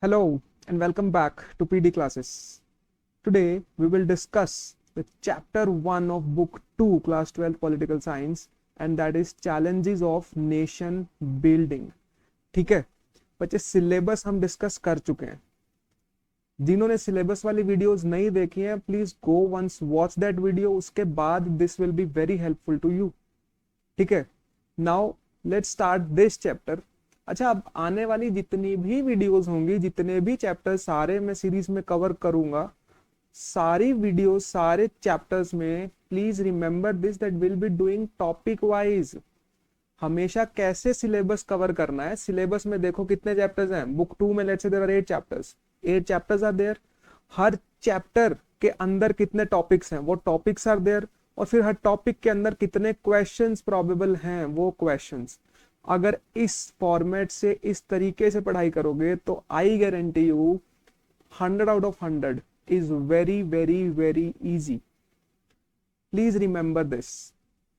Hello and welcome back to PD classes. Today we will discuss the chapter 1 of book 2 class 12 political science and that is challenges of nation building. ठीक है बच्चे, syllabus हम discuss कर चुके हैं. जिन्होंने syllabus वाली videos नहीं देखी हैं please go once watch that video. उसके बाद this will be very helpful to you. ठीक है, now let's start this chapter. अच्छा, अब आने वाली जितनी भी वीडियोस होंगी, जितने भी चैप्टर्स सारे मैं सीरीज में कवर करूंगा, सारी वीडियोस सारे चैप्टर्स में please remember this that will be doing topic wise. हमेशा कैसे सिलेबस कवर करना है. सिलेबस में देखो कितने चैप्टर्स हैं. बुक 2 में let's say there are 8 chapters. 8 chapters are there. हर चैप्टर के अंदर कितने टॉपिक्स हैं वो टॉपिक्स आर देयर. और फिर हर टॉपिक के अंदर कितने क्वेश्चंस प्रोबेबल हैं वो क्वेश्चंस. अगर इस फॉर्मेट से इस तरीके से पढ़ाई करोगे तो I guarantee you 100 out of 100 is very very very easy. Please remember this.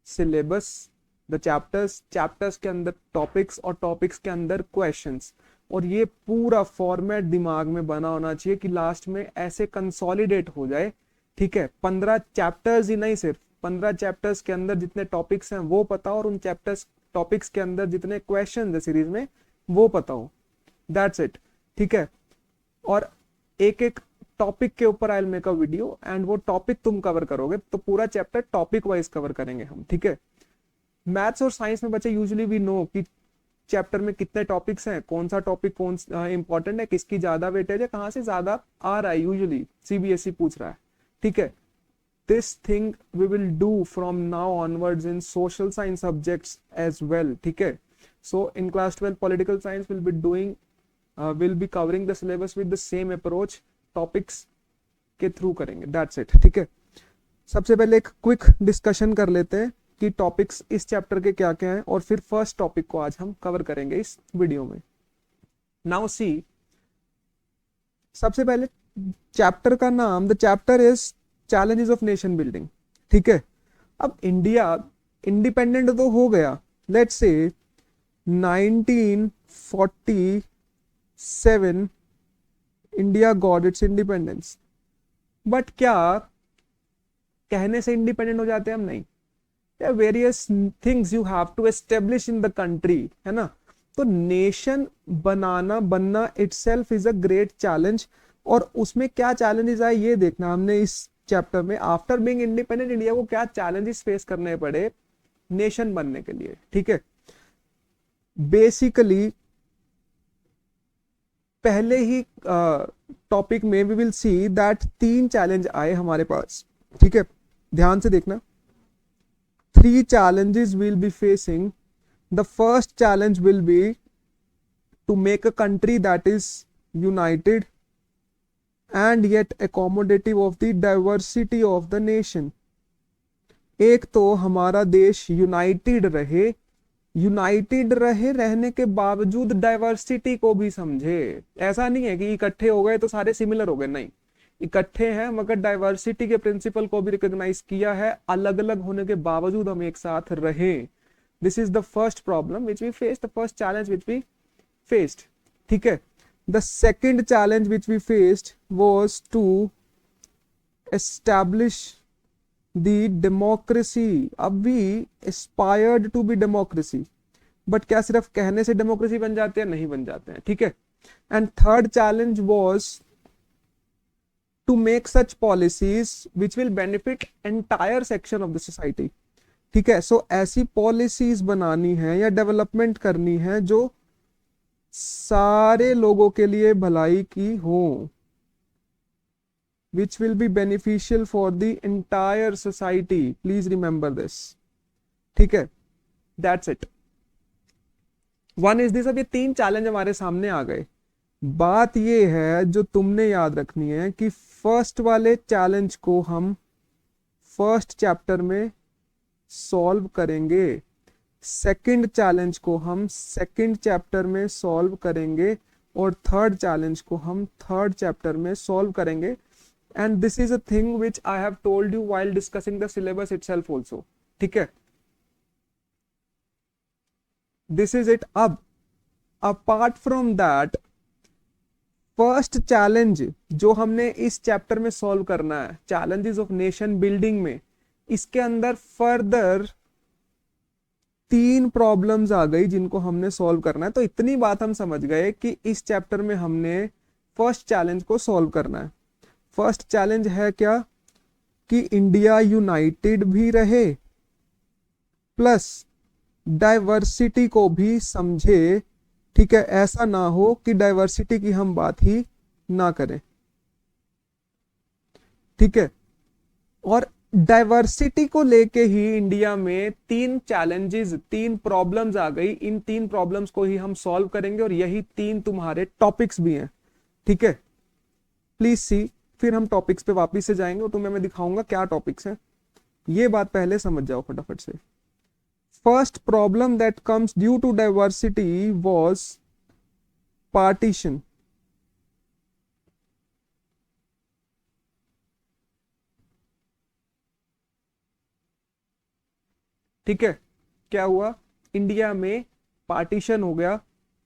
Syllabus, the chapters, chapters के अंदर टॉपिक्स और टॉपिक्स के अंदर क्वेश्चंस. और ये पूरा फॉर्मेट दिमाग में बना होना चाहिए कि लास्ट में ऐसे कंसोलिडेट हो जाए. ठीक है, 15 चैप्टर्स ही नहीं, सिर्फ 15 चैप्टर्स के अंदर जितने टॉपिक्स हैं वो पता हो और उन चैप्टर्स टॉपिक्स के अंदर जितने क्वेश्चन है सीरीज में वो पता हो. That's it. ठीक है, और एक एक टॉपिक के ऊपर I will make a video and वो टॉपिक तुम कवर करोगे तो पूरा चैप्टर टॉपिक वाइज कवर करेंगे हम. ठीक है, मैथ्स और साइंस में बच्चे यूजुअली वी नो कि चैप्टर में कितने टॉपिक्स हैं, कौन सा टॉपिक कौन इंपॉर्टेंट है, किसकी ज्यादा वेटेज है, कहां से ज्यादा आ रहा है. यूजुअली सीबीएसई पूछ रहा है. ठीक है, this thing we will do from now onwards in social science subjects as well. ठीक है, so in class 12 political science will be covering the syllabus with the same approach. topics के through करेंगे. that's it. ठीक है, सबसे पहले एक quick discussion कर लेते हैं कि टॉपिक्स इस चैप्टर के क्या क्या हैं और फिर फर्स्ट टॉपिक को आज हम कवर करेंगे इस वीडियो में. नाउ सी, सबसे पहले चैप्टर का नाम, the chapter is challenges of nation building. ठीक है, अब इंडिया इंडिपेंडेंट तो हो गया, let's say 1947 India got its independence. But क्या कहने से इंडिपेंडेंट हो जाते हैं हम? नहीं. Various things you have to establish in the country, है ना. तो नेशन बनना itself is a great challenge. और उसमें क्या चैलेंजेस आए ये देखना हमने इस चैप्टर में. आफ्टर बीइंग इंडिपेंडेंट इंडिया को क्या चैलेंजेस फेस करने पड़े नेशन बनने के लिए. ठीक है, बेसिकली पहले ही टॉपिक में we will see that 3 challenge आए हमारे पास. ठीक है, ध्यान से देखना. 3 challenges we'll be facing. The first challenge will be to make a country that is united and yet accommodative of the diversity of the nation. एक तो हमारा देश यूनाइटेड रहे रहने के बावजूद डाइवर्सिटी को भी समझे. ऐसा नहीं है कि इकट्ठे हो गए तो सारे सिमिलर हो गए, नहीं. इकट्ठे हैं मगर डाइवर्सिटी के प्रिंसिपल को भी रिकॉग्नाइज किया है. अलग अलग होने के बावजूद हम एक साथ रहे. This is the first problem which we face, the first challenge which we faced. ठीक है, the second challenge which we faced was to establish the democracy. अब we aspired to be democracy, but क्या सिर्फ कहने से democracy बन जाते हैं? नहीं बन जाते हैं. ठीक है, and third challenge was to make such policies which will benefit entire section of the society. ठीक है, सो ऐसी पॉलिसीज बनानी है या डेवलपमेंट करनी है जो सारे लोगों के लिए भलाई की हो, which will be beneficial for the entire society. Please remember this. ठीक है, that's it. One is this. अब ये 3 चैलेंज हमारे सामने आ गए. बात ये है जो तुमने याद रखनी है कि फर्स्ट वाले चैलेंज को हम फर्स्ट चैप्टर में सॉल्व करेंगे, सेकंड चैलेंज को हम सेकंड चैप्टर में सॉल्व करेंगे और थर्ड चैलेंज को हम थर्ड चैप्टर में सॉल्व करेंगे. And this is a thing which I have told you while discussing the syllabus itself also. ठीक है, दिस इज इट. अब apart from that first challenge जो हमने इस चैप्टर में सॉल्व करना है, चैलेंजेस ऑफ नेशन बिल्डिंग में, इसके अंदर फर्दर 3 प्रॉब्लम्स आ गई जिनको हमने सॉल्व करना है। तो इतनी बात हम समझ गए कि इस चैप्टर में हमने फर्स्ट चैलेंज को सॉल्व करना है। फर्स्ट चैलेंज है क्या कि इंडिया यूनाइटेड भी रहे प्लस डाइवर्सिटी को भी समझे। ठीक है, ऐसा ना हो कि डाइवर्सिटी की हम बात ही ना करें। ठीक है, और डाइवर्सिटी को लेके ही इंडिया में 3 चैलेंजेस, 3 प्रॉब्लम्स आ गई। इन 3 प्रॉब्लम्स को ही हम सॉल्व करेंगे और यही 3 तुम्हारे टॉपिक्स भी हैं। ठीक है, प्लीज सी, फिर हम टॉपिक्स पे वापस से जाएंगे और तुम्हें मैं दिखाऊंगा क्या टॉपिक्स हैं। ये बात पहले समझ जाओ फटाफट से। First problem that comes due to diversity was partition. ठीक है, क्या हुआ, इंडिया में पार्टीशन हो गया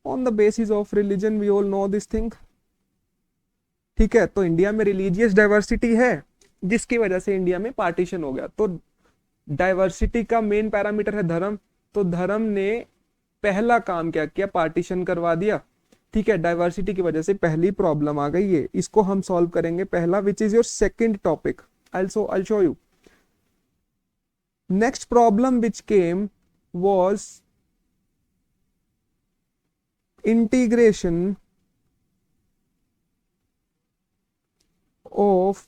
on the basis of religion, we all know this thing. ठीक है, तो इंडिया में रिलीजियस डाइवर्सिटी है जिसकी वजह से इंडिया में पार्टीशन हो गया। तो डाइवर्सिटी का मेन पैरामीटर है धर्म, तो धर्म ने पहला काम क्या किया, पार्टीशन करवा दिया। ठीक है, डाइवर्सिटी की वजह से पहली प्रॉब्लम आ गई है, इसको हम सॉल्व करेंगे पहला, which is your second topic. I'll show you. Next problem which came was integration of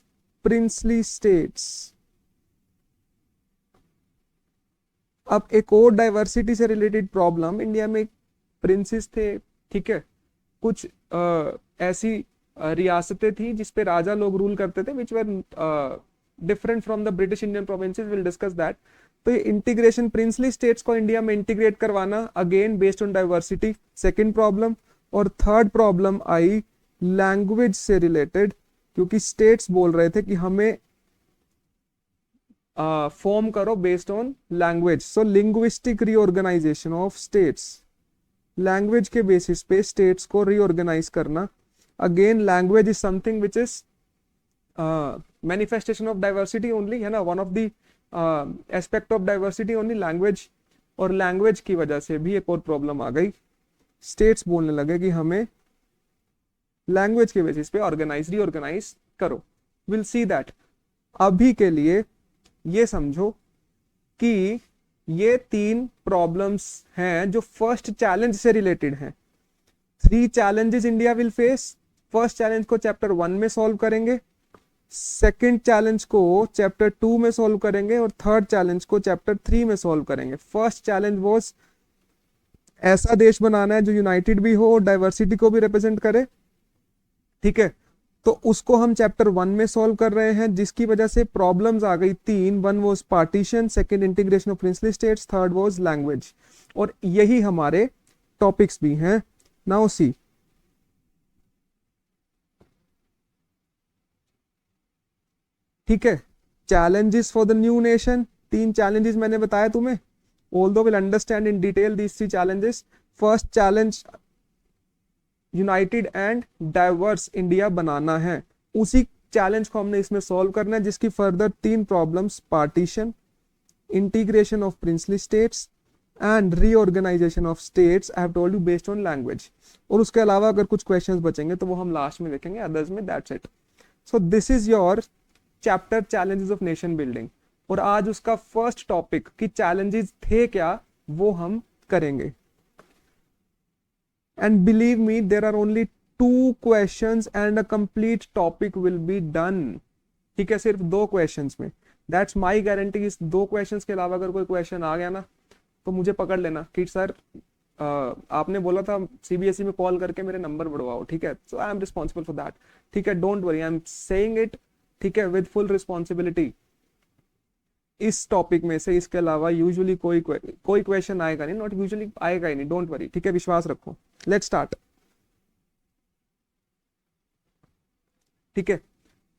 princely states। अब एक और डाइवर्सिटी से रिलेटेड प्रॉब्लम, इंडिया में प्रिंसेस थे। ठीक है, कुछ ऐसी रियासतें थी जिसपे राजा लोग रूल करते थे, which were different from the British Indian provinces, will discuss that. तो ये इंटीग्रेशन, प्रिंसली स्टेट्स को इंडिया में इंटीग्रेट करवाना, again based on diversity, second problem. और थर्ड प्रॉब्लम आई लैंग्वेज से रिलेटेड, क्योंकि स्टेट्स बोल रहे थे कि हमें फॉर्म करो based on language. So linguistic reorganisation of states, language के बेसिस पे स्टेट्स को रीऑर्गेनाइज करना। Again language is something which is manifestation of diversity only, है ना, one of the aspect of diversity only language. और language की वजह से भी एक और प्रॉब्लम आ गई, स्टेट्स बोलने लगे कि हमें लैंग्वेज के बेसिस पे रीऑर्गेनाइज करो। Will see that. अभी के लिए ये समझो कि ये 3 प्रॉब्लम्स हैं जो फर्स्ट चैलेंज से रिलेटेड हैं। 3 challenges India will face. First challenge को चैप्टर 1 में सॉल्व करेंगे, सेकंड चैलेंज को चैप्टर 2 में सॉल्व करेंगे और थर्ड चैलेंज को चैप्टर 3 में सॉल्व करेंगे। फर्स्ट चैलेंज वाज ऐसा देश बनाना है जो यूनाइटेड भी हो और डाइवर्सिटी को भी रिप्रेजेंट करे। ठीक है, तो उसको हम चैप्टर 1 में सॉल्व कर रहे हैं, जिसकी वजह से प्रॉब्लम्स आ गई 3। 1 was partition, second integration of princely states, third was language. और यही हमारे टॉपिक्स भी हैं। नाउ सी, ठीक है, challenges for the new nation, 3 challenges मैंने बताया तुम्हें। Although will understand in detail these 3 challenges. First challenge, united and diverse India बनाना है, उसी चैलेंज को हमने इसमें सॉल्व करना है, जिसकी further 3 problems, partition, integration of princely states and reorganisation of states, I have told you based on language. और उसके अलावा अगर कुछ क्वेश्चंस बचेंगे तो वो हम लास्ट में देखेंगे, अदर्स में that's it. So this is your chapter challenges of nation building. और आज उसका फर्स्ट टॉपिक कि चैलेंजेस थे क्या, वो हम करेंगे। And believe me, there are only 2 questions and a complete topic will be done। ठीक है, सिर्फ 2 questions में, that's my guarantee। इस 2 questions के अलावा अगर कोई क्वेश्चन आ गया ना तो मुझे पकड़ लेना कि सर आपने बोला था सीबीएसई में कॉल करके मेरे नंबर बढ़वाओ। ठीक है, so I am responsible for that. ठीक है, don't worry, I am saying it. ठीक है, विद फुल रिस्पॉन्सिबिलिटी। इस टॉपिक में से इसके अलावा यूजुअली कोई क्वेश्चन आएगा नहीं, नॉट यूजुअली आएगा ही नहीं, डोंट वरी। ठीक है, विश्वास रखो। Let's start. ठीक है,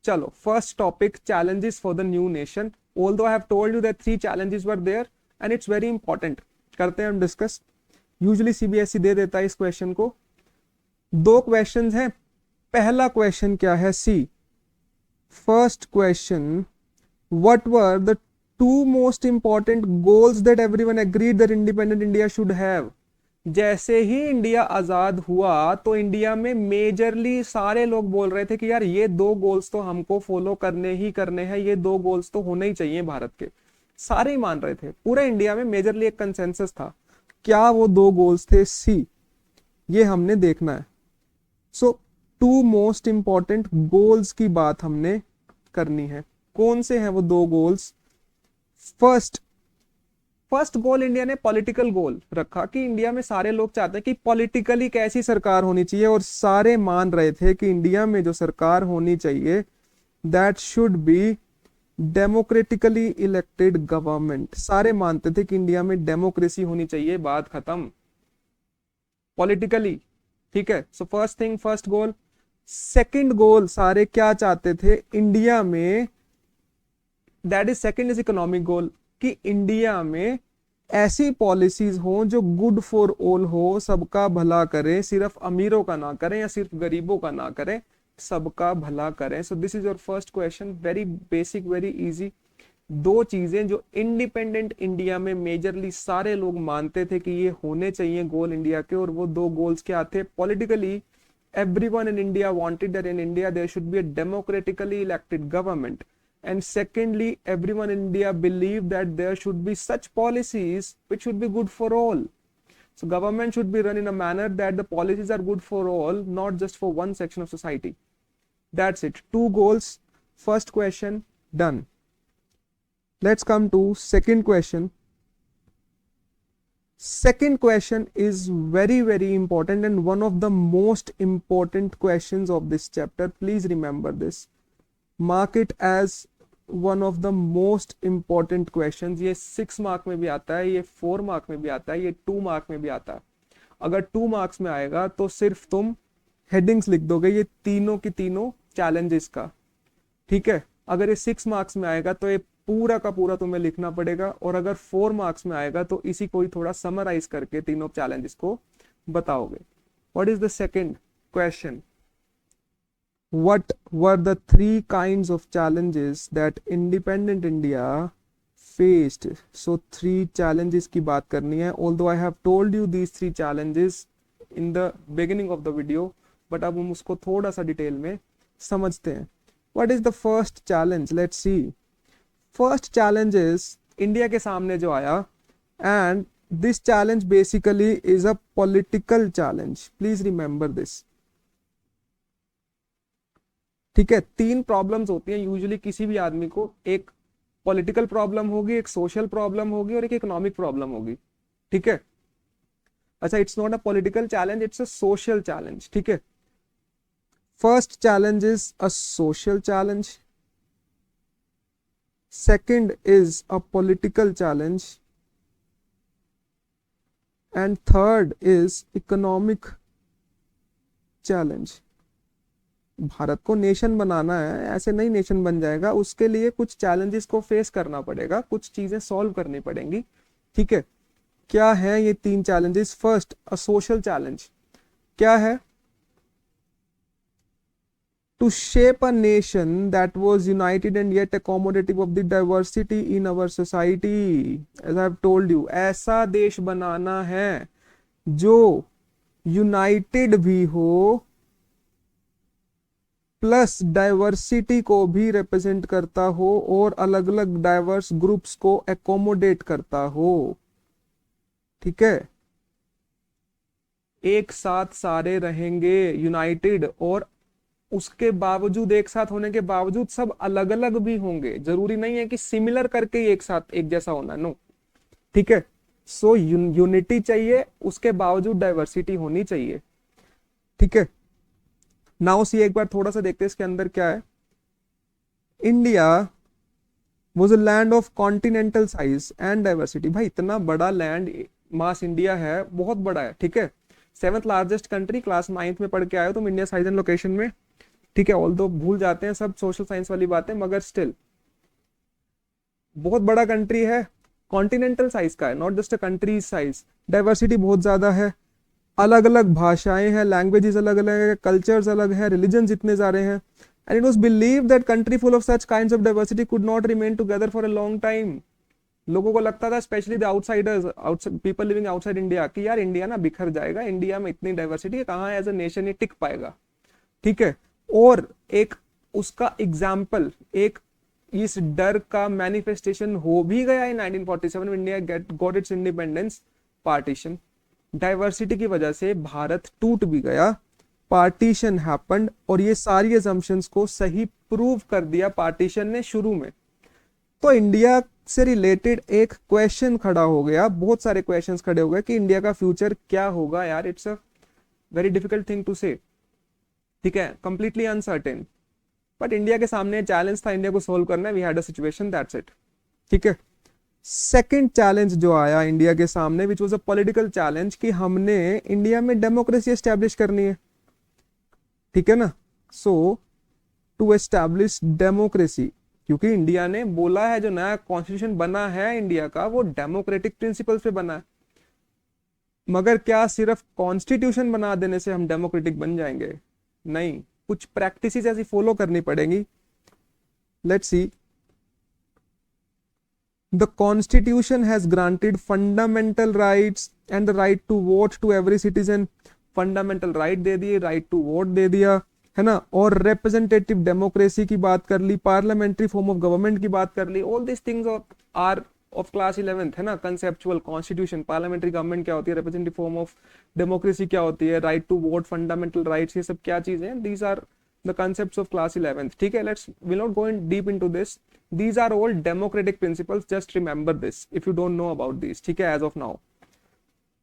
चलो, first topic, challenges for the new nation. Although I have told you that 3 challenges were there and it's very important. करते हैं हम डिस्कस। यूजुअली सीबीएसई दे देता है इस क्वेश्चन को। 2 क्वेश्चंस हैं, पहला क्वेश्चन क्या है, see first question, what were the two most important goals that everyone agreed that independent India should have? जैसे ही इंडिया आजाद हुआ तो इंडिया में मेजरली सारे लोग बोल रहे थे कि यार ये दो गोल्स तो हमको फॉलो करने ही करने हैं, ये दो गोल्स तो होने ही चाहिए भारत के। सारे ही मान रहे थे, पूरे इंडिया में मेजरली एक कंसेंसस था। क्या वो दो गोल्स थे? सी, ये हमने देखना है। सो टू मोस्ट इंपॉर्टेंट गोल्स की बात हमने करनी है। कौन से हैं वो दो गोल्स? फर्स्ट गोल इंडिया ने पॉलिटिकल गोल रखा कि इंडिया में सारे लोग चाहते हैं कि पॉलिटिकली कैसी सरकार होनी चाहिए, और सारे मान रहे थे कि इंडिया में जो सरकार होनी चाहिए that should be democratically elected government. सारे मानते थे कि इंडिया में डेमोक्रेसी होनी चाहिए, बात खत्म, पॉलिटिकली। ठीक है, so first thing, first goal. Second goal सारे क्या चाहते थे इंडिया में, that is second is economic goal, कि इंडिया में ऐसी पॉलिसीज हो जो गुड फॉर ऑल हो, सबका भला करे, सिर्फ अमीरों का ना करें या सिर्फ गरीबों का ना करें, सबका भला करें। So this is your first question, very basic, very easy. दो चीजें जो इंडिपेंडेंट इंडिया में मेजरली सारे लोग मानते थे कि ये होने चाहिए गोल इंडिया के, और वो दो गोल्स क्या थे? Politically everyone in India wanted that in India there should be a democratically elected government, and secondly everyone in India believed that there should be such policies which should be good for all. So government should be run in a manner that the policies are good for all, not just for one section of society. That's it, two goals, first question done. Let's come to second question. Second question is very, very important and one of the most important questions of this chapter. Please remember this. Mark it as one of the most important questions. ये 6 mark में भी आता है, ये 4 mark में भी आता है, ये 2 मार्क में भी आता है। अगर 2 मार्क्स में आएगा तो सिर्फ तुम हेडिंग्स लिख दोगे ये तीनों की तीनों चैलेंजेस का। ठीक है, अगर ये 6 मार्क्स में आएगा तो ये पूरा का पूरा तुम्हें लिखना पड़ेगा, और अगर 4 मार्क्स में आएगा तो इसी को ही थोड़ा समराइज करके तीनों चैलेंजेस को बताओगे। What is the second question? What were the 3 kinds of challenges that independent India faced? So 3 challenges की बात करनी है। Although I have told you these 3 challenges in the beginning of the video, but अब हम उसको थोड़ा सा detail में समझते हैं। What is the first challenge? Let's see. First challenge is India के सामने जो आया, and this challenge basically is a political challenge. Please remember this. ठीक है, 3 प्रॉब्लम्स होती हैं यूजुअली किसी भी आदमी को, एक पॉलिटिकल प्रॉब्लम होगी, एक सोशल प्रॉब्लम होगी और एक इकोनॉमिक प्रॉब्लम होगी। ठीक है, अच्छा, it's not a political challenge, it's a social challenge. ठीक है, first challenge is a social challenge, second is a political challenge, and third is economic challenge. Bharat को नेशन बनाना है, ऐसे नहीं नेशन बन जाएगा, उसके लिए कुछ चैलेंजेस को फेस करना पड़ेगा, कुछ चीजें सॉल्व करनी पड़ेंगी। ठीक है, क्या है ये 3 challenges? First, a social challenge. क्या है? To shape a nation that was united and yet accommodative of the diversity in our society. As I have told you, ऐसा देश बनाना है जो यूनाइटेड भी हो प्लस डाइवर्सिटी को भी रिप्रेजेंट करता हो और अलग अलग डाइवर्स ग्रुप्स को एकोमोडेट करता हो। ठीक है, एक साथ सारे रहेंगे यूनाइटेड, और उसके बावजूद, एक साथ होने के बावजूद सब अलग अलग भी होंगे। जरूरी नहीं है कि सिमिलर करके एक साथ एक जैसा होना, नो। ठीक है, सो यूनिटी चाहिए, उसके बावजूद डाइवर्सिटी होनी चाहिए। ठीक है, नाउ सी, एक बार थोड़ा सा देखते हैं इसके अंदर क्या है। India was a land of continental size and diversity. भाई इतना बड़ा लैंड मास इंडिया है, बहुत बड़ा है। ठीक है, 7th largest country, class 9th में पढ़ के आए हो तुम इंडिया साइज एंड लोकेशन में। ठीक है, ऑल्दो भूल जाते हैं सब सोशल साइंस वाली बातें, मगर स्टिल बहुत बड़ा कंट्री है, कॉन्टिनेंटल साइज का है, not just a country size. Diversity बहुत ज्यादा है, अलग अलग भाषाएं हैं, लैंग्वेजेस अलग अलग है, कल्चर्स अलग है, रिलीजन इतने सारे हैं, and it was believe that country full of such kinds of diversity could not remain together for a long time. लोगों को लगता था, specially the outsiders, outside people living outside India, कि यार इंडिया ना बिखर जाएगा, इंडिया में इतनी डाइवर्सिटी है, कहाँ एज अ नेशन ये टिक पाएगा। ठीक है, और एक उसका एग्जाम्पल, एक इस डर का मैनिफेस्टेशन हो भी गया इन 1947 India got its independence, partition. Diversity की वजह से भारत टूट भी गया, पार्टीशन हैपेंड, और ये सारी असम्पशंस को सही प्रूव कर दिया पार्टीशन ने शुरू में। तो इंडिया से रिलेटेड एक क्वेश्चन खड़ा हो गया, बहुत सारे क्वेश्चंस खड़े हो गए कि इंडिया का फ्यूचर क्या होगा यार। It's a very difficult thing to say, ठीक है, कंप्लीटली अनसर्टेन, बट इंडिया के सामने चैलेंज था, इंडिया को सोल्व करना है, we had a situation, that's it. ठीक है, सेकंड चैलेंज जो आया इंडिया के सामने, which was a political challenge, कि हमने इंडिया में डेमोक्रेसी एस्टैब्लिश करनी है। ठीक है ना, सो टू एस्टैब्लिश डेमोक्रेसी, क्योंकि इंडिया ने बोला है जो नया कॉन्स्टिट्यूशन बना है इंडिया का वो डेमोक्रेटिक प्रिंसिपल पे बना है। मगर क्या सिर्फ कॉन्स्टिट्यूशन बना देने से हम डेमोक्रेटिक बन जाएंगे? नहीं, कुछ प्रैक्टिसेस ऐसी फॉलो करनी पड़ेंगी। Let's see, the constitution has granted fundamental rights and the right to vote to every citizen. Fundamental right दे दिए, राइट टू वोट दे दिया, है ना, और रिप्रेजेंटेटिव डेमोक्रेसी की बात कर ली, पार्लियामेंट्री फॉर्म ऑफ गवर्नमेंट की बात कर ली। All this things are of class 11th, है ना, कंसेप्चुअल, कॉन्स्टिट्यूशन, पार्लियामेंट्री गवर्नमेंट क्या होती है, रिप्रेजेंटेटिव फॉर्म ऑफ डेमोक्रेसी क्या होती है, right to vote, fundamental rights, ये सब क्या चीजें हैं, these are the concepts of class 11th। ठीक है, let's will not go in deep into this, these are all democratic principles, just remember this if you don't know about these। ठीक है, as of now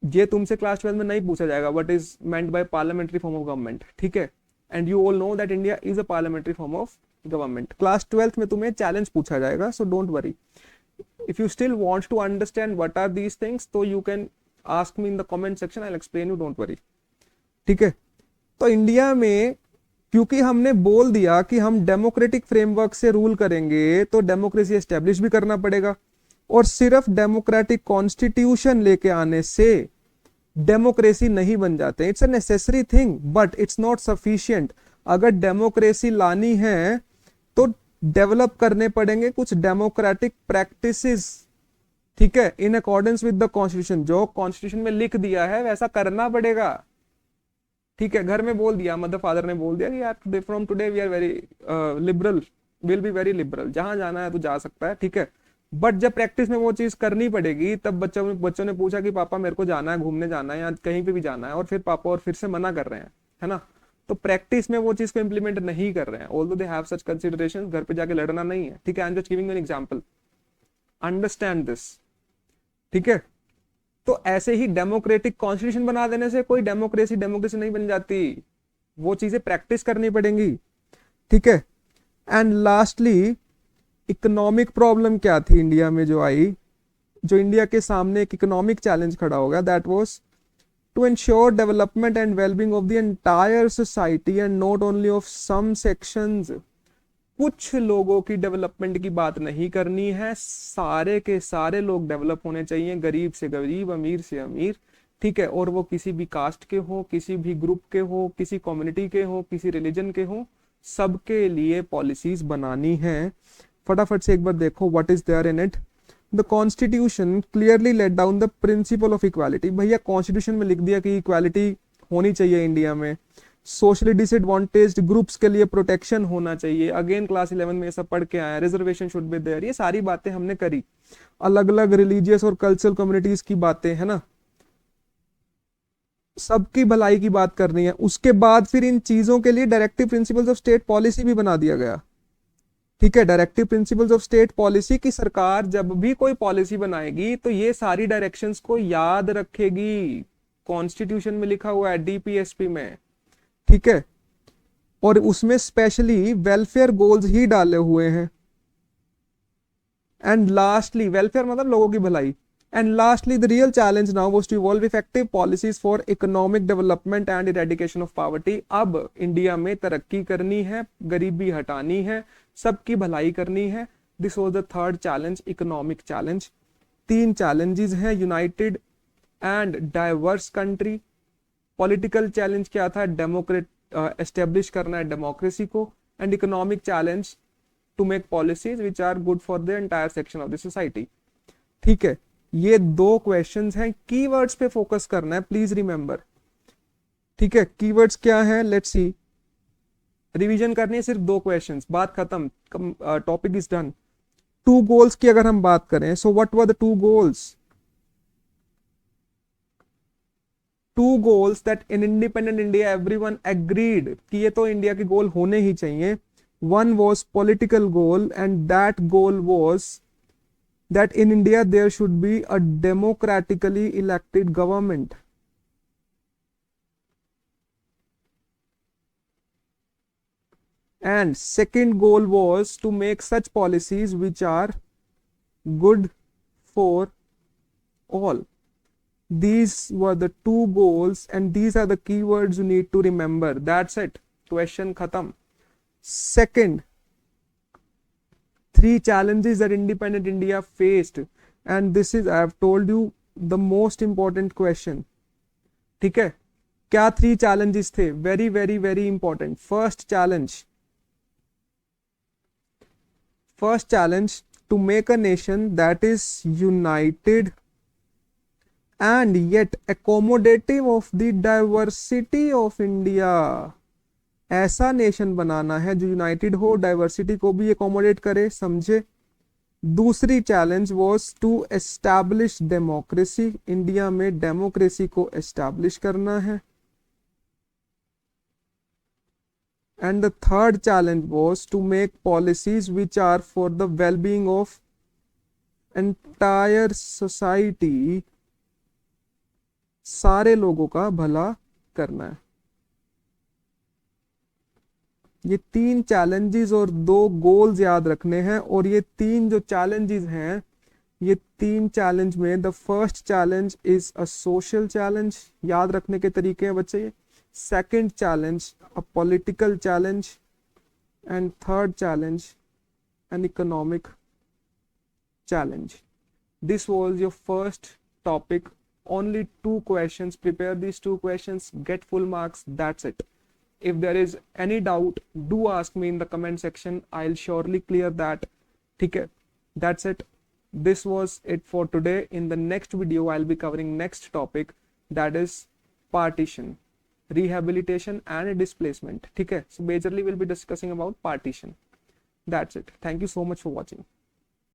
ये तुमसे class 12 में नहीं पूछा जाएगा, what is meant by parliamentary form of government। ठीक है, and you all know that India is a parliamentary form of government। Class 12th में तुम्हें चैलेंज पूछा जाएगा, so don't worry। if you still want to understand what are these things, so you can ask me in the comment section, I'll explain you, don't worry। ठीक है, तो India में क्योंकि हमने बोल दिया कि हम डेमोक्रेटिक फ्रेमवर्क से रूल करेंगे, तो डेमोक्रेसी एस्टेब्लिश भी करना पड़ेगा, और सिर्फ डेमोक्रेटिक कॉन्स्टिट्यूशन लेके आने से डेमोक्रेसी नहीं बन जाते। It's a necessary thing but it's not sufficient. अगर डेमोक्रेसी लानी है तो डेवलप करने पड़ेंगे कुछ डेमोक्रेटिक प्रैक्टिसेस। ठीक है, in accordance with the constitution, जो कॉन्स्टिट्यूशन में लिख दिया है वैसा करना पड़ेगा। ठीक है, घर में बोल दिया, मदर फादर ने बोल दिया कि यार from today we are very liberal, will be very liberal, जहां जाना है तो जा सकता है। ठीक है, बट जब प्रैक्टिस में वो चीज करनी पड़ेगी, तब बच्चों ने पूछा कि पापा मेरे को जाना है, घूमने जाना है या कहीं पे भी जाना है, और फिर पापा और फिर से मना कर रहे हैं, है ना, तो प्रैक्टिस में वो चीज को इंप्लीमेंट नहीं कर रहे हैं, although they have such consideration. घर पे जाके लड़ना नहीं है। ठीक है, I am just giving an example, understand this. ठीक है, तो ऐसे ही डेमोक्रेटिक कॉन्स्टिट्यूशन बना देने से कोई डेमोक्रेसी नहीं बन जाती, वो चीजें प्रैक्टिस करनी पड़ेंगी। ठीक है, एंड लास्टली इकोनॉमिक प्रॉब्लम क्या थी इंडिया में जो आई, जो इंडिया के सामने एक इकोनॉमिक चैलेंज खड़ा हो गया, that was to ensure development and wellbeing of the entire society and not only of some sections. कुछ लोगों की डेवलपमेंट की बात नहीं करनी है, सारे के सारे लोग डेवलप होने चाहिए, गरीब से गरीब, अमीर से अमीर। ठीक है, और वो किसी भी कास्ट के हो, किसी भी ग्रुप के हो, किसी कम्युनिटी के हो, किसी रिलीजन के हो, सबके लिए पॉलिसीज बनानी है। फटाफट से एक बार देखो what is there in it. The constitution clearly laid down the principle of equality. भैया कॉन्स्टिट्यूशन में लिख दिया कि इक्वालिटी होनी चाहिए इंडिया में, सोशली डिसएडवांटेज्ड ग्रुप्स के लिए प्रोटेक्शन होना चाहिए, अगेन क्लास 11 में ये सब पढ़ के आया, रिजर्वेशन शुड बी देयर, ये सारी बातें हमने करी, अलग अलग रिलीजियस और कल्चरल कम्युनिटीज की बातें, है ना, सबकी भलाई की बात करनी है। उसके बाद फिर इन चीजों के लिए directive principles of state policy भी बना दिया गया। ठीक है, directive principles of state policy की सरकार जब भी कोई पॉलिसी बनाएगी तो ये सारी डायरेक्शंस को याद रखेगी, कॉन्स्टिट्यूशन में लिखा हुआ है, डीपीएसपी में। ठीक है, और उसमें स्पेशली वेलफेयर गोल्स ही डाले हुए हैं। एंड लास्टली, वेलफेयर मतलब लोगों की भलाई, and lastly the real challenge now was to evolve effective policies for economic development and eradication of poverty. अब इंडिया में तरक्की करनी है, गरीबी हटानी है, सबकी भलाई करनी है। This was the third challenge, economic challenge. 3 challenges हैं, united and diverse country, political challenge क्या था, डेमोक्रेट एस्टेब्लिश करना है डेमोक्रेसी को, and economic challenge to make policies which are good for the entire section of the society. ठीक है, ये दो क्वेश्चंस हैं, कीवर्ड्स पे फोकस करना है, प्लीज रिमेंबर। ठीक है, कीवर्ड्स क्या है, लेट्स सी। रिवीजन करनी है सिर्फ दो क्वेश्चंस, बात खत्म, topic is done. Two goals की अगर हम बात करें, so what were the two goals? Two goals that in independent India everyone agreed कि ये तो इंडिया के गोल होने ही चाहिए। One was political goal and that goal was that in India there should be a democratically elected government. And second goal was to make such policies which are good for all. These were the two goals and these are the keywords you need to remember. That's it. Question khatam. Second, three challenges that independent India faced, and this is, I have told you, the most important question. ठीक है, क्या three challenges थे? Very very very important. First challenge, to make a nation that is united and yet accommodative of the diversity of India. ऐसा nation बनाना है जो United हो, diversity को भी एकोमोडेट करे, समझे। दूसरी challenge was to establish democracy, India में डेमोक्रेसी को एस्टैब्लिश करना है। And the third challenge was to make policies which are for the wellbeing of entire society, सारे लोगों का भला करना है। ये तीन चैलेंजेस और दो गोल्स याद रखने हैं, और ये तीन जो चैलेंजेस हैं, ये तीन चैलेंज में the first challenge is a social challenge, याद रखने के तरीके हैं बच्चे। Second challenge a political challenge, and third challenge an economic challenge. This was your first topic. Only two questions. Prepare these two questions, get full marks. That's it. If there is any doubt, do ask me in the comment section. I'll surely clear that. Okay, that's it. This was it for today. In the next video, I'll be covering next topic, that is partition, rehabilitation and displacement. Okay, so majorly we'll be discussing about partition. That's it. Thank you so much for watching.